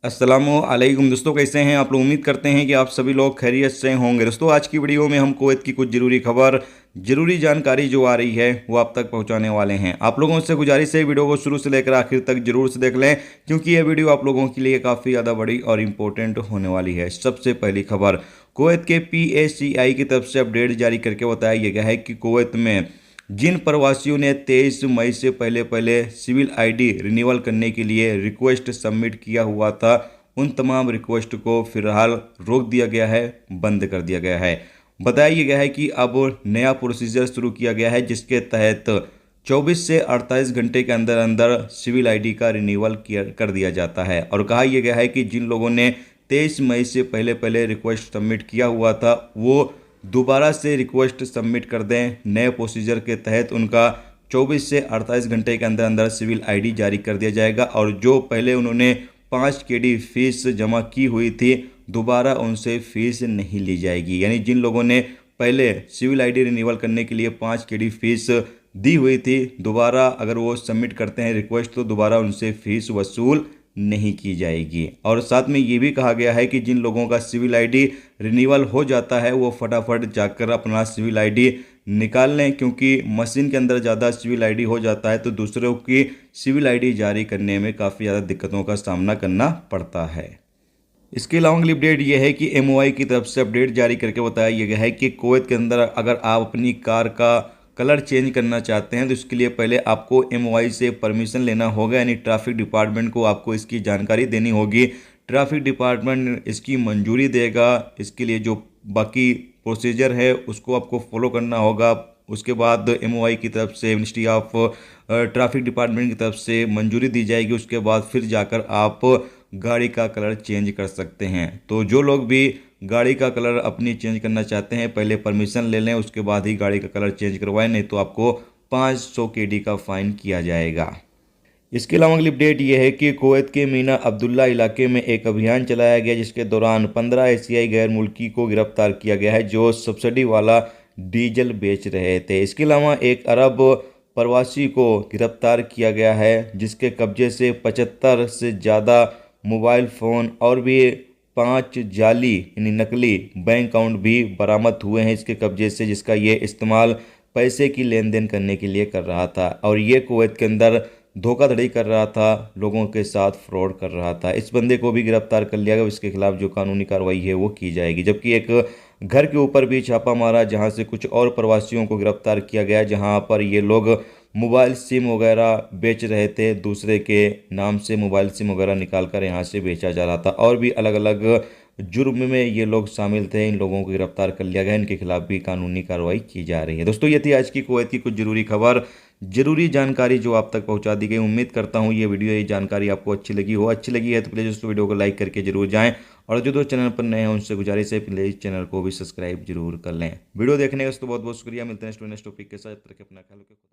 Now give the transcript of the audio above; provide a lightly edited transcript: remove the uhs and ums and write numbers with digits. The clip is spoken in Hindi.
अस्सलामुअलैकुम दोस्तों, कैसे हैं आप लोग। उम्मीद करते हैं कि आप सभी लोग खैरियत से होंगे। दोस्तों, आज की वीडियो में हम कुवैत की कुछ ज़रूरी खबर, ज़रूरी जानकारी जो आ रही है वो आप तक पहुंचाने वाले हैं। आप लोगों से गुजारिश है वीडियो को शुरू से लेकर आखिर तक जरूर से देख लें, क्योंकि यह वीडियो आप लोगों के लिए काफ़ी ज़्यादा बड़ी और इम्पोर्टेंट होने वाली है। सबसे पहली खबर, कुवैत के PACI की तरफ से अपडेट जारी करके बताया गया है कि कुवैत में जिन प्रवासियों ने 23 मई से पहले पहले सिविल आईडी रिन्यूअल करने के लिए रिक्वेस्ट सबमिट किया हुआ था, उन तमाम रिक्वेस्ट को फिलहाल रोक दिया गया है, बंद कर दिया गया है। बताया गया है कि अब नया प्रोसीजर शुरू किया गया है, जिसके तहत 24 से 48 घंटे के अंदर अंदर सिविल आईडी का रिन्यूअल कर दिया जाता है। और कहा यह गया है कि जिन लोगों ने 23 मई से पहले पहले रिक्वेस्ट सबमिट किया हुआ था, वो दोबारा से रिक्वेस्ट सबमिट कर दें। नए प्रोसीजर के तहत उनका 24 से 48 घंटे के अंदर अंदर सिविल आईडी जारी कर दिया जाएगा। और जो पहले उन्होंने 5 KD फीस जमा की हुई थी, दोबारा उनसे फीस नहीं ली जाएगी। यानी जिन लोगों ने पहले सिविल आईडी रिन्यूअल करने के लिए 5 KD फीस दी हुई थी, दोबारा अगर वो सबमिट करते हैं रिक्वेस्ट, तो दोबारा उनसे फीस वसूल नहीं की जाएगी। और साथ में ये भी कहा गया है कि जिन लोगों का सिविल आईडी रिन्यूअल हो जाता है, वो फटाफट जाकर अपना सिविल आईडी निकाल लें, क्योंकि मशीन के अंदर ज़्यादा सिविल आईडी हो जाता है तो दूसरों की सिविल आईडी जारी करने में काफ़ी ज़्यादा दिक्कतों का सामना करना पड़ता है। इसके अलावा अगली अपडेट यह है कि MOI की तरफ से अपडेट जारी करके बताया गया है कि कुवैत के अंदर अगर आप अपनी कार का कलर चेंज करना चाहते हैं, तो इसके लिए पहले आपको MOI से परमिशन लेना होगा। यानी ट्रैफिक डिपार्टमेंट को आपको इसकी जानकारी देनी होगी। ट्रैफिक डिपार्टमेंट इसकी मंजूरी देगा। इसके लिए जो बाकी प्रोसीजर है उसको आपको फॉलो करना होगा। उसके बाद MOI की तरफ से, मिनिस्ट्री ऑफ ट्रैफिक डिपार्टमेंट की तरफ से मंजूरी दी जाएगी। उसके बाद फिर जाकर आप गाड़ी का कलर चेंज कर सकते हैं। तो जो लोग भी गाड़ी का कलर अपनी चेंज करना चाहते हैं, पहले परमिशन ले लें, उसके बाद ही गाड़ी का कलर चेंज करवाएं, नहीं तो आपको 500 KD का फाइन किया जाएगा। इसके अलावा अगली अपडेट यह है कि कुवैत के मीना अब्दुल्ला इलाके में एक अभियान चलाया गया, जिसके दौरान 15 एशियाई गैर मुल्की को गिरफ्तार किया गया है, जो सब्सिडी वाला डीजल बेच रहे थे। इसके अलावा एक अरब प्रवासी को गिरफ्तार किया गया है, जिसके कब्जे से 75 से ज़्यादा मोबाइल फ़ोन और भी 5 जाली यानी नकली बैंक अकाउंट भी बरामद हुए हैं इसके कब्जे से, जिसका ये इस्तेमाल पैसे की लेन देन करने के लिए कर रहा था। और ये कुवैत के अंदर धोखाधड़ी कर रहा था, लोगों के साथ फ्रॉड कर रहा था। इस बंदे को भी गिरफ्तार कर लिया गया। इसके खिलाफ जो कानूनी कार्रवाई है वो की जाएगी। जबकि एक घर के ऊपर भी छापा मारा, जहां से कुछ और प्रवासियों को गिरफ्तार किया गया, जहां पर ये लोग मोबाइल सिम वगैरह बेच रहे थे। दूसरे के नाम से मोबाइल सिम वगैरह निकाल कर यहाँ से बेचा जा रहा था। और भी अलग अलग जुर्म में ये लोग शामिल थे। इन लोगों को गिरफ्तार कर लिया गया। इनके खिलाफ भी कानूनी कार्रवाई की जा रही है। दोस्तों, ये थी आज की कुवैत की कुछ जरूरी खबर, जरूरी जानकारी जो आप तक पहुंचा दी गई। उम्मीद करता हूं ये वीडियो, ये जानकारी आपको अच्छी लगी हो। अच्छी लगी है तो प्लीज़ उस वीडियो को लाइक करके जरूर जाएं। और जो दोस्त चैनल पर नए हैं उनसे गुजारिश है प्लीज़ चैनल को भी सब्सक्राइब जरूर कर लें। वीडियो देखने का तो बहुत बहुत शुक्रिया। मिलते हैं नेक्स्ट टॉपिक के साथ। अपना ख्याल रखें।